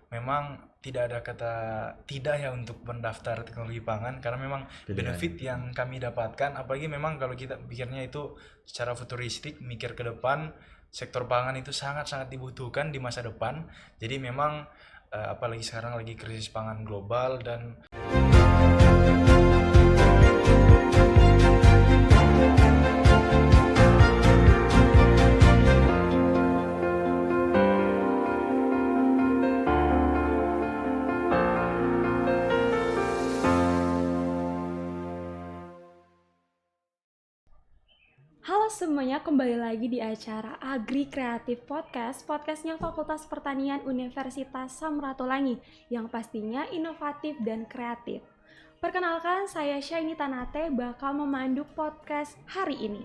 memang tidak ada kata tidak ya untuk mendaftar teknologi pangan, karena memang benefit yang kami dapatkan, apalagi memang kalau kita pikirnya itu secara futuristik, mikir ke depan, sektor pangan itu sangat-sangat dibutuhkan di masa depan. Jadi memang apalagi sekarang lagi krisis pangan global dan Halo semuanya, kembali lagi di acara Agri Kreatif Podcast, podcastnya Fakultas Pertanian Universitas Samratulangi, yang pastinya inovatif dan kreatif. Perkenalkan, saya Syaini Tanate bakal memandu podcast hari ini.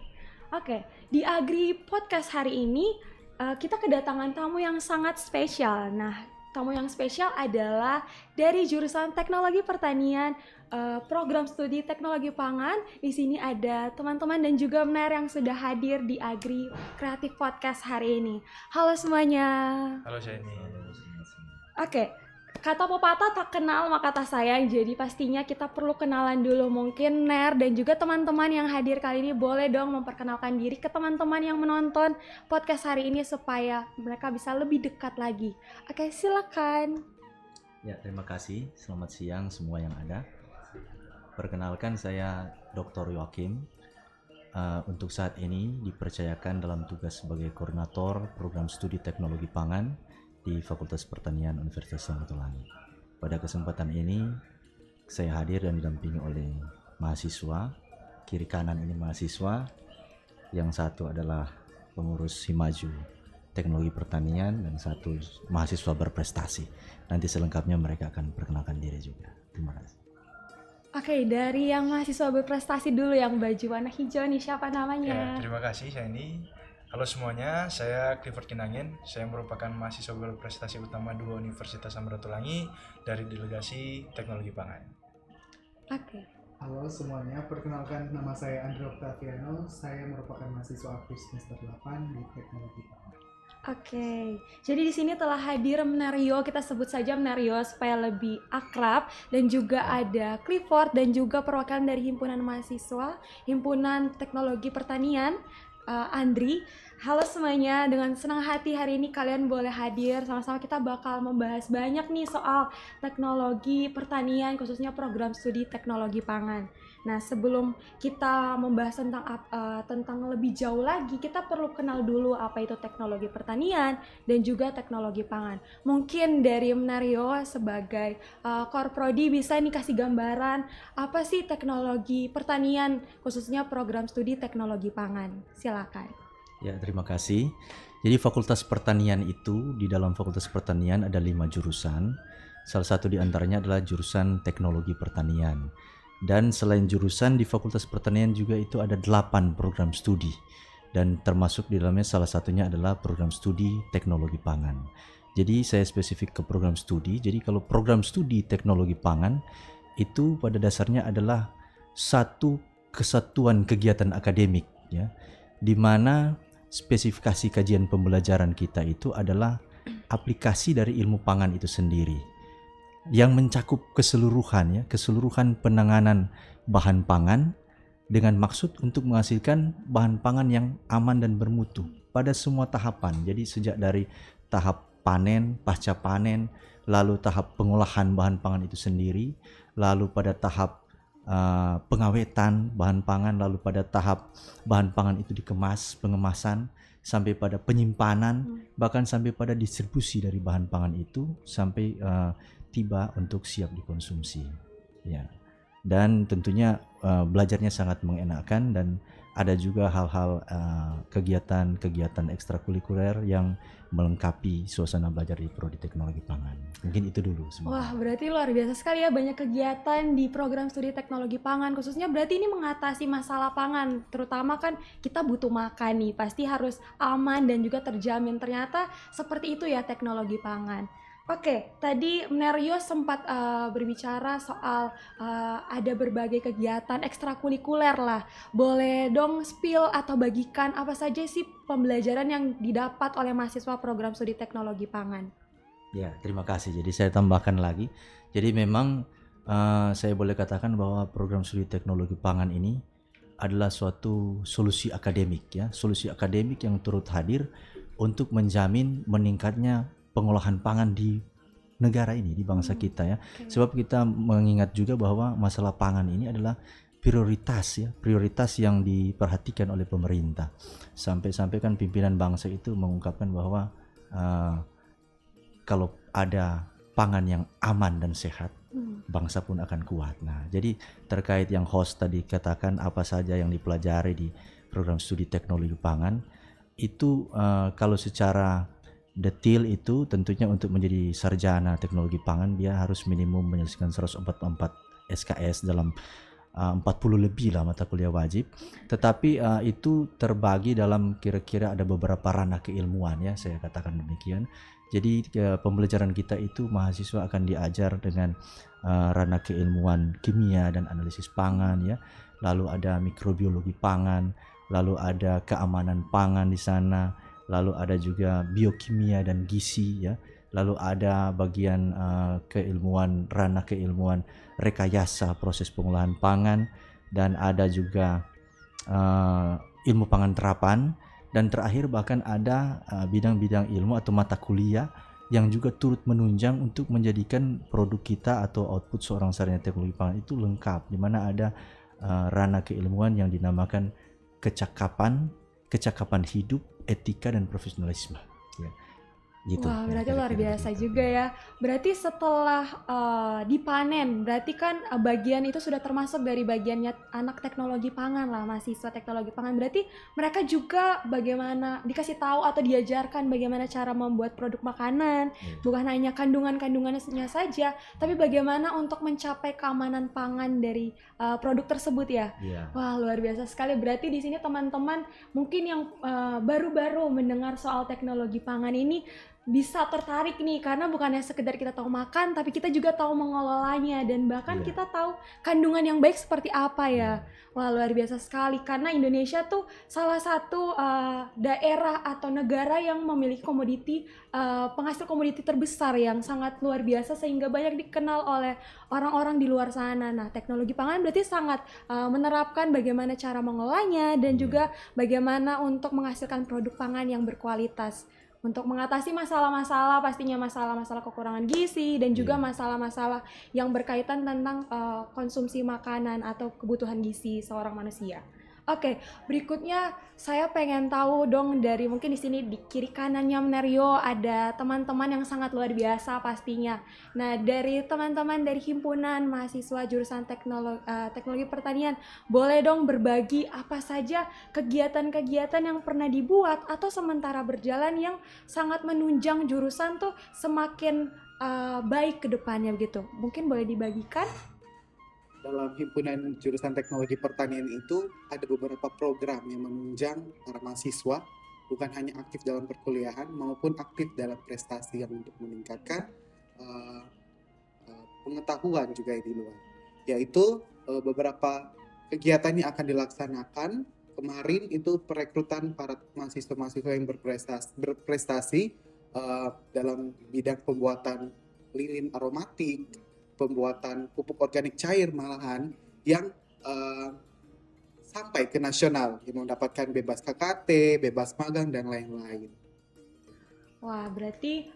Oke, di Agri Podcast hari ini kita kedatangan tamu yang sangat spesial. Nah, tamu yang spesial adalah dari jurusan Teknologi Pertanian, program studi Teknologi Pangan. Di sini ada teman-teman dan juga Mener yang sudah hadir di Agri Kreatif Podcast hari ini. Halo semuanya. halo saya ini. Oke, kata pepatah tak kenal maka tak sayang, jadi pastinya kita perlu kenalan dulu. Mungkin Ner dan juga teman-teman yang hadir kali ini boleh dong memperkenalkan diri ke teman-teman yang menonton podcast hari ini supaya mereka bisa lebih dekat lagi. Oke, silakan. Ya, terima kasih. Selamat siang semua yang ada. Perkenalkan, saya Dr. Yoakim. Untuk saat ini dipercayakan dalam tugas sebagai koordinator program studi teknologi pangan di Fakultas Pertanian Universitas Samratulangi. Pada kesempatan ini saya hadir dan didampingi oleh mahasiswa. Kiri kanan ini mahasiswa, yang satu adalah pengurus Himaju Teknologi Pertanian dan satu mahasiswa berprestasi. Nanti selengkapnya mereka akan perkenalkan diri juga. Terima kasih. Oke, dari yang mahasiswa berprestasi dulu, yang baju warna hijau nih, siapa namanya? Ya, terima kasih saya ini. Halo semuanya, saya Clifford Kinangin. Saya merupakan mahasiswa berprestasi utama 2 Universitas Samratulangi dari delegasi Teknologi Pangan. Oke. Halo semuanya, perkenalkan nama saya Andro Octaviano. Saya merupakan mahasiswa aktif semester 8 di Teknologi Pangan. Oke, jadi di sini telah hadir Menario, kita sebut saja Menario supaya lebih akrab, dan juga ada Clifford dan juga perwakilan dari himpunan mahasiswa, himpunan teknologi pertanian, Andri. Halo semuanya, dengan senang hati hari ini kalian boleh hadir, sama-sama kita bakal membahas banyak nih soal teknologi pertanian, khususnya program studi teknologi pangan. Nah, sebelum kita membahas tentang lebih jauh lagi, kita perlu kenal dulu apa itu teknologi pertanian dan juga teknologi pangan. Mungkin dari Menario sebagai Korprodi bisa nih kasih gambaran apa sih teknologi pertanian, khususnya program studi teknologi pangan. Silakan. Ya, terima kasih. Jadi Fakultas Pertanian itu, di dalam Fakultas Pertanian ada 5 jurusan. Salah satu di antaranya adalah jurusan Teknologi Pertanian. Dan selain jurusan di Fakultas Pertanian juga itu ada 8 program studi. Dan termasuk di dalamnya salah satunya adalah program studi Teknologi Pangan. Jadi saya spesifik ke program studi. Jadi kalau program studi Teknologi Pangan itu pada dasarnya adalah satu kesatuan kegiatan akademik, ya, di mana spesifikasi kajian pembelajaran kita itu adalah aplikasi dari ilmu pangan itu sendiri yang mencakup keseluruhan penanganan bahan pangan dengan maksud untuk menghasilkan bahan pangan yang aman dan bermutu pada semua tahapan. Jadi sejak dari tahap panen, pasca panen, lalu tahap pengolahan bahan pangan itu sendiri, lalu pada tahap pengawetan bahan pangan, lalu pada tahap bahan pangan itu dikemas, pengemasan, sampai pada penyimpanan, bahkan sampai pada distribusi dari bahan pangan itu sampai tiba untuk siap dikonsumsi, ya. Dan tentunya belajarnya sangat mengenakan, dan ada juga hal-hal kegiatan ekstrakurikuler yang melengkapi suasana belajar di Prodi Teknologi Pangan. Mungkin itu dulu semuanya. Wah, berarti luar biasa sekali ya, banyak kegiatan di program studi teknologi pangan. Khususnya berarti ini mengatasi masalah pangan. Terutama kan kita butuh makan nih, pasti harus aman dan juga terjamin. Ternyata seperti itu ya teknologi pangan. Oke, tadi Menario sempat berbicara soal ada berbagai kegiatan ekstrakurikuler lah. Boleh dong spill atau bagikan apa saja sih pembelajaran yang didapat oleh mahasiswa program studi teknologi pangan? Ya, terima kasih. Jadi saya tambahkan lagi. Jadi memang saya boleh katakan bahwa program studi teknologi pangan ini adalah suatu solusi akademik ya, solusi akademik yang turut hadir untuk menjamin meningkatnya pengolahan pangan di negara ini, di bangsa kita ya. Oke. Sebab kita mengingat juga bahwa masalah pangan ini adalah prioritas ya, prioritas yang diperhatikan oleh pemerintah. Sampai-sampai kan pimpinan bangsa itu mengungkapkan bahwa kalau ada pangan yang aman dan sehat, bangsa pun akan kuat. Nah, jadi terkait yang host tadi katakan apa saja yang dipelajari di program studi teknologi pangan, itu kalau secara detail itu tentunya untuk menjadi sarjana teknologi pangan dia harus minimum menyelesaikan 144 SKS dalam 40 lebih lah mata kuliah wajib. Tetapi itu terbagi dalam kira-kira ada beberapa ranah keilmuan ya, saya katakan demikian. Jadi pembelajaran kita itu mahasiswa akan diajar dengan ranah keilmuan kimia dan analisis pangan ya. Lalu ada mikrobiologi pangan, lalu ada keamanan pangan di sana, lalu ada juga biokimia dan gizi ya. Lalu ada bagian keilmuan ranah keilmuan rekayasa proses pengolahan pangan, dan ada juga ilmu pangan terapan, dan terakhir bahkan ada bidang-bidang ilmu atau mata kuliah yang juga turut menunjang untuk menjadikan produk kita atau output seorang sarjana teknologi pangan itu lengkap, di mana ada ranah keilmuan yang dinamakan kecakapan hidup, etika dan profesionalisme ya. Gitu. Wah, berarti Ya, luar kira-kira biasa begitu. juga ya. Berarti setelah dipanen, berarti kan bagian itu sudah termasuk dari bagiannya anak teknologi pangan lah, mahasiswa teknologi pangan. Berarti mereka juga bagaimana dikasih tahu atau diajarkan bagaimana cara membuat produk makanan, bukan hanya kandungan-kandungannya saja, tapi bagaimana untuk mencapai keamanan pangan dari produk tersebut ya. Iya. Wah, luar biasa sekali. Berarti di sini teman-teman mungkin yang baru-baru mendengar soal teknologi pangan ini bisa tertarik nih, karena bukannya sekedar kita tahu makan, tapi kita juga tahu mengelolanya, dan bahkan Iya. kita tahu kandungan yang baik seperti apa ya. Wah, luar biasa sekali, karena Indonesia tuh salah satu daerah atau negara yang memiliki komoditi, penghasil komoditi terbesar yang sangat luar biasa, sehingga banyak dikenal oleh orang-orang di luar sana. Nah, teknologi pangan berarti sangat menerapkan bagaimana cara mengolahnya dan juga bagaimana untuk menghasilkan produk pangan yang berkualitas. Untuk mengatasi masalah-masalah, pastinya masalah-masalah kekurangan gizi dan juga masalah-masalah yang berkaitan tentang konsumsi makanan atau kebutuhan gizi seorang manusia. Oke, berikutnya saya pengen tahu dong, dari mungkin di sini di kiri kanannya Mnerio ada teman-teman yang sangat luar biasa pastinya. Nah, dari teman-teman dari himpunan mahasiswa jurusan teknologi pertanian, boleh dong berbagi apa saja kegiatan-kegiatan yang pernah dibuat atau sementara berjalan yang sangat menunjang jurusan tuh semakin baik ke depannya begitu. Mungkin boleh dibagikan? Dalam himpunan jurusan teknologi pertanian itu ada beberapa program yang menunjang para mahasiswa, bukan hanya aktif dalam perkuliahan maupun aktif dalam prestasi yang untuk meningkatkan pengetahuan juga di luar. Yaitu beberapa kegiatan yang akan dilaksanakan kemarin itu perekrutan para mahasiswa-mahasiswa yang berprestasi dalam bidang pembuatan lilin aromatik, pembuatan pupuk organik cair malahan yang sampai ke nasional, yang mendapatkan bebas KKT, bebas magang dan lain-lain. Wah, berarti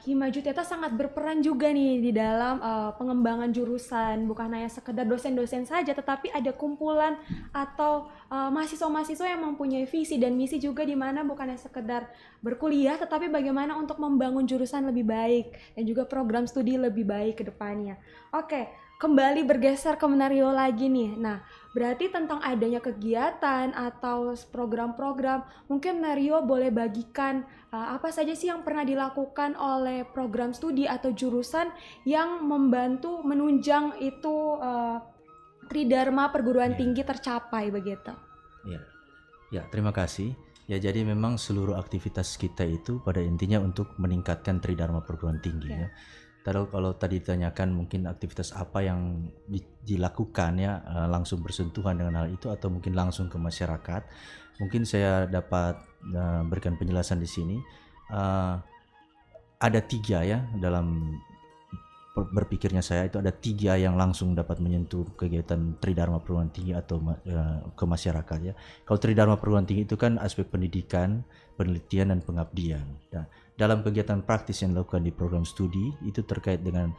Himaju Teta sangat berperan juga nih di dalam pengembangan jurusan. Bukan hanya sekedar dosen-dosen saja, tetapi ada kumpulan atau mahasiswa-mahasiswa yang mempunyai visi dan misi juga, di mana bukan hanya sekedar berkuliah, tetapi bagaimana untuk membangun jurusan lebih baik dan juga program studi lebih baik ke depannya. Oke, kembali bergeser ke Mnerio lagi nih. Nah, berarti tentang adanya kegiatan atau program-program, mungkin Mnerio boleh bagikan apa saja sih yang pernah dilakukan oleh program studi atau jurusan yang membantu menunjang itu tridharma perguruan tinggi tercapai begitu. Ya, terima kasih. Ya, jadi memang seluruh aktivitas kita itu pada intinya untuk meningkatkan tridharma perguruan tinggi ya. Kalau tadi ditanyakan mungkin aktivitas apa yang dilakukan ya, langsung bersentuhan dengan hal itu atau mungkin langsung ke masyarakat, mungkin saya dapat berikan penjelasan di sini. ada 3 ya dalam berpikirnya saya, itu ada 3 yang langsung dapat menyentuh kegiatan Tridharma Perguruan Tinggi atau ke masyarakat ya. Kalau Tridharma Perguruan Tinggi itu kan aspek pendidikan, penelitian dan pengabdian. Nah, dalam kegiatan praktis yang dilakukan di program studi itu terkait dengan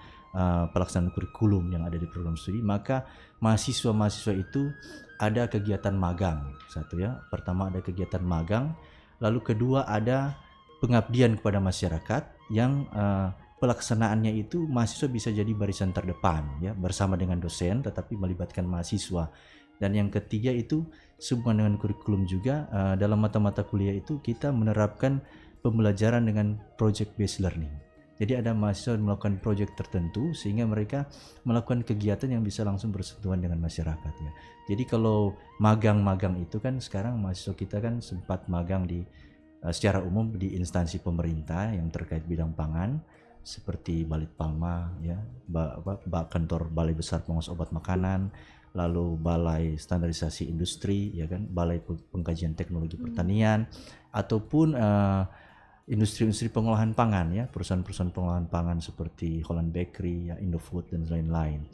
pelaksanaan kurikulum yang ada di program studi, maka mahasiswa-mahasiswa itu ada kegiatan magang. Satu ya, pertama ada kegiatan magang, lalu kedua ada pengabdian kepada masyarakat yang pelaksanaannya itu mahasiswa bisa jadi barisan terdepan ya, bersama dengan dosen tetapi melibatkan mahasiswa. Dan yang ketiga itu sehubungan dengan kurikulum juga, dalam mata-mata kuliah itu kita menerapkan pembelajaran dengan project based learning. Jadi ada mahasiswa yang melakukan project tertentu sehingga mereka melakukan kegiatan yang bisa langsung bersentuhan dengan masyarakat ya. Jadi kalau magang-magang itu kan sekarang mahasiswa kita kan sempat magang di secara umum di instansi pemerintah yang terkait bidang pangan seperti Balitpalma ya, kantor Balai Besar Pengawas Obat Makanan, lalu Balai Standarisasi Industri ya kan, Balai Pengkajian Teknologi Pertanian, ataupun industri-industri pengolahan pangan ya, perusahaan-perusahaan pengolahan pangan seperti Holland Bakery ya, Indofood dan lain-lain.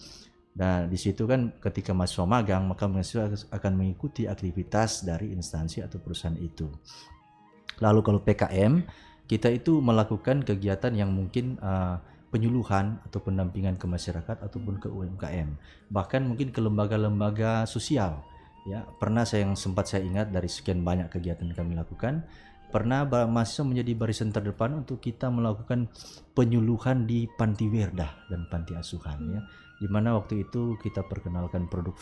Nah, di situ kan ketika mahasiswa magang, maka mahasiswa akan mengikuti aktivitas dari instansi atau perusahaan itu. Lalu kalau PKM, kita itu melakukan kegiatan yang mungkin penyuluhan atau pendampingan ke masyarakat ataupun ke UMKM, bahkan mungkin ke lembaga-lembaga sosial ya. Pernah yang sempat saya ingat dari sekian banyak kegiatan yang kami lakukan, pernah mahasiswa menjadi barisan terdepan untuk kita melakukan penyuluhan di panti werdah dan panti asuhan ya, di mana waktu itu kita perkenalkan produk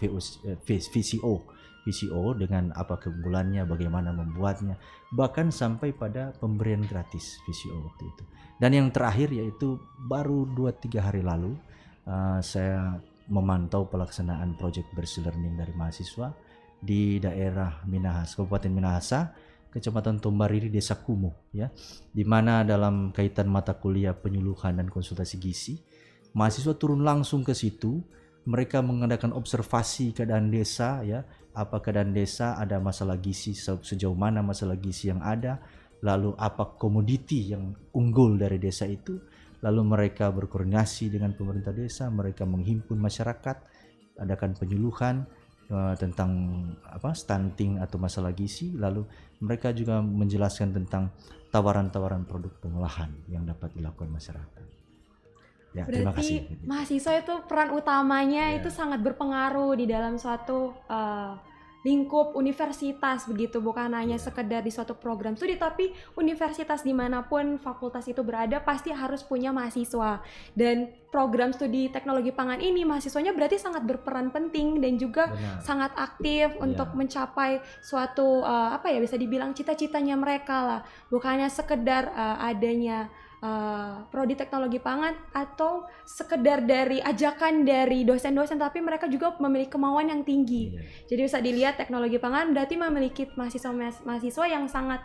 VCO dengan apa keunggulannya, bagaimana membuatnya, bahkan sampai pada pemberian gratis VCO waktu itu. Dan yang terakhir yaitu baru 2-3 hari lalu saya memantau pelaksanaan project based learning dari mahasiswa di daerah Minahasa, Kabupaten Minahasa, Kecamatan Tombariri, Desa Kumuh ya, di mana dalam kaitan mata kuliah penyuluhan dan konsultasi gizi, mahasiswa turun langsung ke situ. Mereka mengadakan observasi keadaan desa ya, apa keadaan desa, ada masalah gizi, sejauh mana masalah gizi yang ada, lalu apa komoditi yang unggul dari desa itu, lalu mereka berkoordinasi dengan pemerintah desa, mereka menghimpun masyarakat, adakan penyuluhan tentang stunting atau masalah gizi, lalu mereka juga menjelaskan tentang tawaran-tawaran produk pengolahan yang dapat dilakukan masyarakat. Ya, terima kasih. Berarti mahasiswa itu peran utamanya itu sangat berpengaruh di dalam suatu lingkup universitas begitu, bukan hanya sekedar di suatu program studi, tapi universitas dimanapun fakultas itu berada pasti harus punya mahasiswa. Dan program studi teknologi pangan ini mahasiswanya berarti sangat berperan penting dan juga sangat aktif untuk mencapai suatu bisa dibilang cita-citanya mereka lah, bukan hanya sekedar adanya prodi teknologi pangan atau sekedar dari ajakan dari dosen-dosen, tapi mereka juga memiliki kemauan yang tinggi. Jadi bisa dilihat teknologi pangan berarti memiliki mahasiswa yang sangat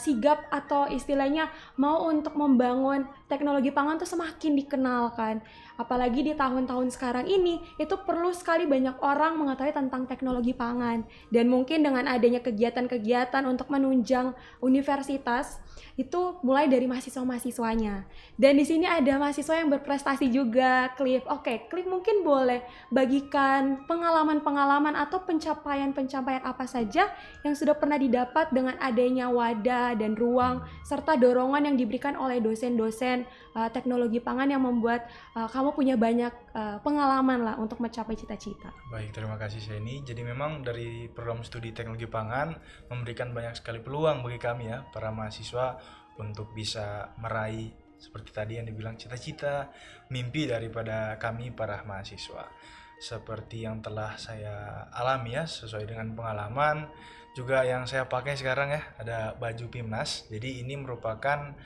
sigap atau istilahnya mau untuk membangun teknologi pangan tuh semakin dikenalkan. Apalagi di tahun-tahun sekarang ini itu perlu sekali banyak orang mengetahui tentang teknologi pangan, dan mungkin dengan adanya kegiatan-kegiatan untuk menunjang universitas itu mulai dari mahasiswa-mahasiswanya. Dan di sini ada mahasiswa yang berprestasi juga, Cliff. Oke, Cliff mungkin boleh bagikan pengalaman-pengalaman atau pencapaian-pencapaian apa saja yang sudah pernah didapat dengan adanya wadah dan ruang serta dorongan yang diberikan oleh dosen-dosen teknologi pangan yang membuat kamu punya banyak pengalaman lah untuk mencapai cita-cita. Baik, terima kasih Sheni. Jadi memang dari program studi teknologi pangan memberikan banyak sekali peluang bagi kami ya, para mahasiswa, untuk bisa meraih seperti tadi yang dibilang cita-cita, mimpi daripada kami para mahasiswa. Seperti yang telah saya alami ya, sesuai dengan pengalaman juga yang saya pakai sekarang ya, ada baju PIMNAS. Jadi ini merupakan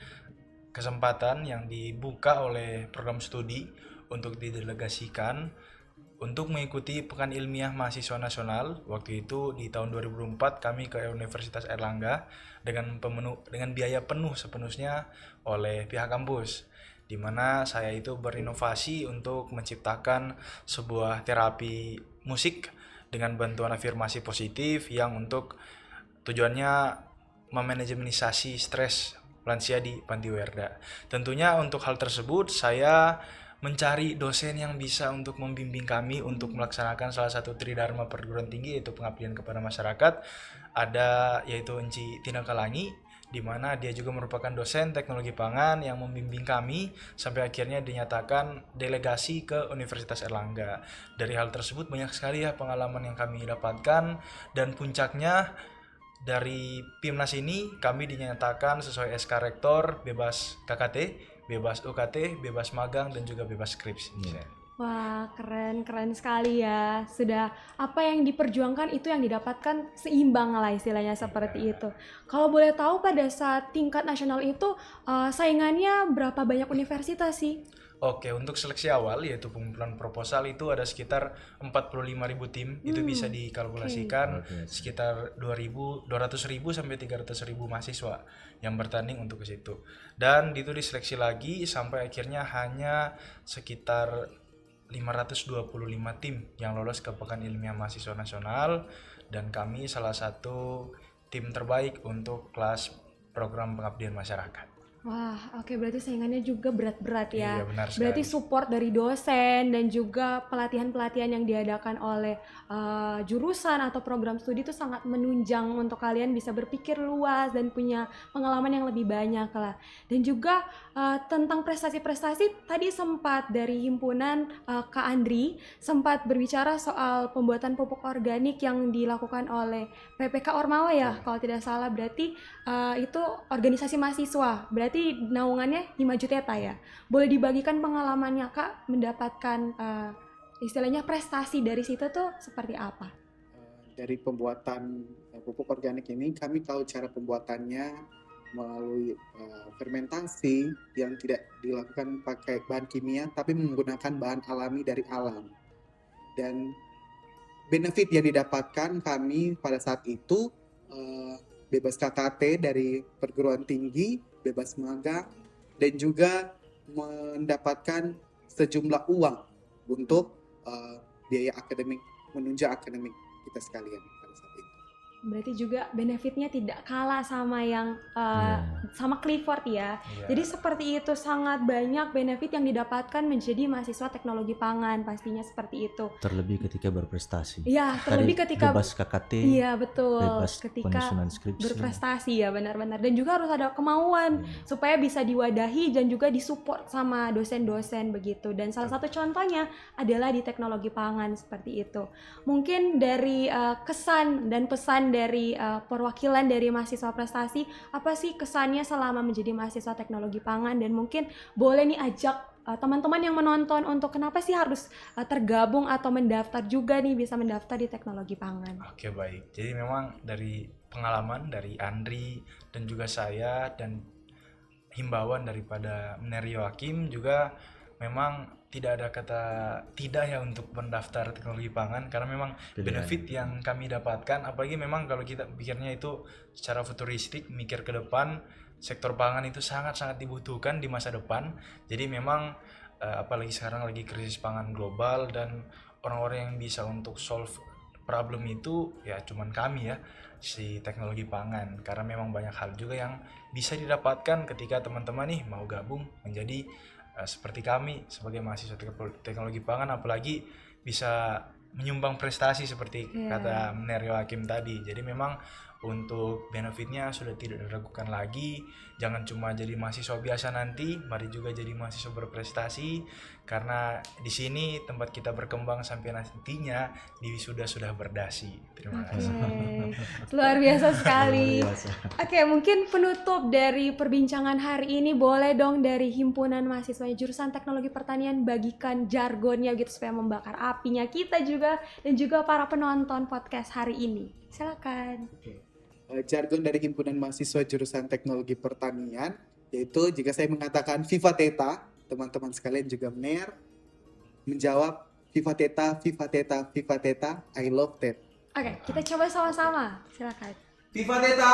kesempatan yang dibuka oleh program studi untuk didelegasikan untuk mengikuti Pekan Ilmiah Mahasiswa Nasional. Waktu itu di tahun 2004 kami ke Universitas Airlangga dengan biaya penuh sepenuhnya oleh pihak kampus, di mana saya itu berinovasi untuk menciptakan sebuah terapi musik dengan bantuan afirmasi positif yang untuk tujuannya memanajemenisasi stres lansia di Panti Werda. Tentunya untuk hal tersebut saya mencari dosen yang bisa untuk membimbing kami untuk melaksanakan salah satu tridharma perguruan tinggi, yaitu pengabdian kepada masyarakat. Ada yaitu Enci Tinakalangi, di mana dia juga merupakan dosen teknologi pangan yang membimbing kami sampai akhirnya dinyatakan delegasi ke Universitas Erlangga. Dari hal tersebut banyak sekali ya pengalaman yang kami dapatkan, dan puncaknya dari PIMNAS ini kami dinyatakan sesuai SK Rektor bebas KKT, bebas UKT, bebas magang, dan juga bebas skripsi. Wah, keren sekali ya. Sudah apa yang diperjuangkan itu yang didapatkan seimbang lah istilahnya seperti itu. Kalau boleh tahu pada saat tingkat nasional itu saingannya berapa banyak universitas sih? Oke, untuk seleksi awal yaitu pengumpulan proposal itu ada sekitar 45.000 tim. Itu bisa dikalkulasikan sekitar 200.000 sampai 300.000 mahasiswa yang bertanding untuk ke situ. Dan itu diseleksi lagi sampai akhirnya hanya sekitar 525 tim yang lolos ke Pekan Ilmiah Mahasiswa Nasional, dan kami salah satu tim terbaik untuk kelas program pengabdian masyarakat. Wah, oke, berarti saingannya juga berat-berat ya. Iya, benar sekali. Berarti support dari dosen dan juga pelatihan-pelatihan yang diadakan oleh jurusan atau program studi itu sangat menunjang untuk kalian bisa berpikir luas dan punya pengalaman yang lebih banyak lah. Dan juga tentang prestasi-prestasi, tadi sempat dari himpunan Kak Andri sempat berbicara soal pembuatan pupuk organik yang dilakukan oleh PPK Ormawa ya, kalau tidak salah. Berarti itu organisasi mahasiswa. Berarti naungannya Himaju Teta ya. Boleh dibagikan pengalamannya Kak mendapatkan istilahnya prestasi dari situ tuh seperti apa? Dari pembuatan pupuk organik ini kami tahu cara pembuatannya melalui fermentasi yang tidak dilakukan pakai bahan kimia tapi menggunakan bahan alami dari alam. Dan benefit yang didapatkan kami pada saat itu bebas KKT dari perguruan tinggi, bebas magang, dan juga mendapatkan sejumlah uang untuk biaya akademik, menunjang akademik kita sekalian pada saat itu. Berarti juga benefitnya tidak kalah sama yang sama Clifford ya. Jadi seperti itu, sangat banyak benefit yang didapatkan menjadi mahasiswa teknologi pangan, pastinya seperti itu. Terlebih ketika berprestasi. Iya, terlebih ketika bebas KKT. Iya, betul. Bebas ketika penyusunan skripsi. Berprestasi ya, benar-benar. Dan juga harus ada kemauan supaya bisa diwadahi dan juga disupport sama dosen-dosen begitu. Dan salah satu contohnya adalah di teknologi pangan seperti itu. Mungkin dari kesan dan pesan dari perwakilan dari mahasiswa prestasi, apa sih kesannya selama menjadi mahasiswa teknologi pangan, dan mungkin boleh nih ajak teman-teman yang menonton untuk kenapa sih harus tergabung atau mendaftar juga nih, bisa mendaftar di teknologi pangan. Oke, baik. Jadi memang dari pengalaman dari Andri dan juga saya dan himbauan daripada Mnerio Hakim juga memang tidak ada kata tidak ya untuk mendaftar teknologi pangan, karena memang benefit yang kami dapatkan, apalagi memang kalau kita pikirnya itu secara futuristik, mikir ke depan, sektor pangan itu sangat-sangat dibutuhkan di masa depan. Jadi memang apalagi sekarang lagi krisis pangan global, dan orang-orang yang bisa untuk solve problem itu ya cuman kami ya, si teknologi pangan, karena memang banyak hal juga yang bisa didapatkan ketika teman-teman nih mau gabung menjadi seperti kami sebagai mahasiswa teknologi pangan, apalagi bisa menyumbang prestasi seperti kata Mnerio Hakim tadi. Jadi memang untuk benefitnya sudah tidak diragukan lagi. Jangan cuma jadi mahasiswa biasa nanti, mari juga jadi mahasiswa berprestasi, karena di sini tempat kita berkembang sampai nantinya di wisuda sudah berdasi. Terima kasih. Luar biasa sekali. Oke, mungkin penutup dari perbincangan hari ini boleh dong dari himpunan mahasiswa jurusan teknologi pertanian bagikan jargonnya gitu supaya membakar apinya kita juga dan juga para penonton podcast hari ini. Silakan. Jargon dari himpunan mahasiswa jurusan teknologi pertanian yaitu, jika saya mengatakan Viva Theta, teman-teman sekalian juga menjawab Viva Theta, Viva Theta, Viva Theta, I love Theta. Oke, kita coba sama-sama. Silakan. Viva Theta,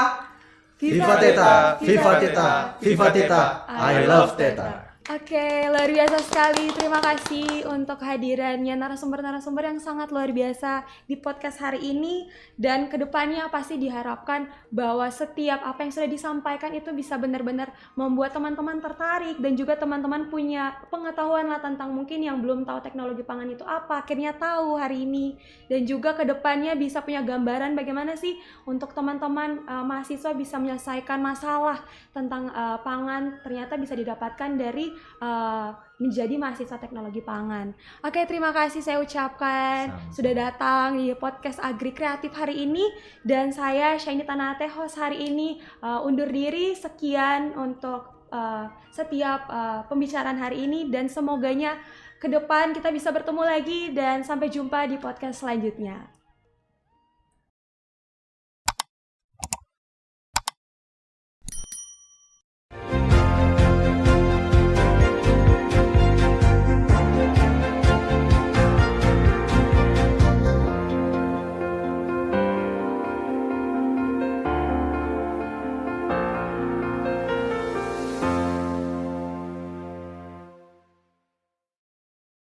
Viva Theta, Viva Theta, Viva Theta, I love Theta. Oke, luar biasa sekali. Terima kasih untuk kehadirannya narasumber-narasumber yang sangat luar biasa di podcast hari ini. Dan kedepannya pasti diharapkan bahwa setiap apa yang sudah disampaikan itu bisa benar-benar membuat teman-teman tertarik dan juga teman-teman punya pengetahuan lah tentang mungkin yang belum tahu teknologi pangan itu apa, akhirnya tahu hari ini. Dan juga kedepannya bisa punya gambaran bagaimana sih untuk teman-teman mahasiswa bisa menyelesaikan masalah tentang pangan ternyata bisa didapatkan dari menjadi mahasiswa teknologi pangan. Oke, terima kasih saya ucapkan sudah datang di podcast Agri Kreatif hari ini, dan saya Syaini Tanate host hari ini undur diri. Sekian untuk setiap pembicaraan hari ini, dan semoganya ke depan kita bisa bertemu lagi dan sampai jumpa di podcast selanjutnya.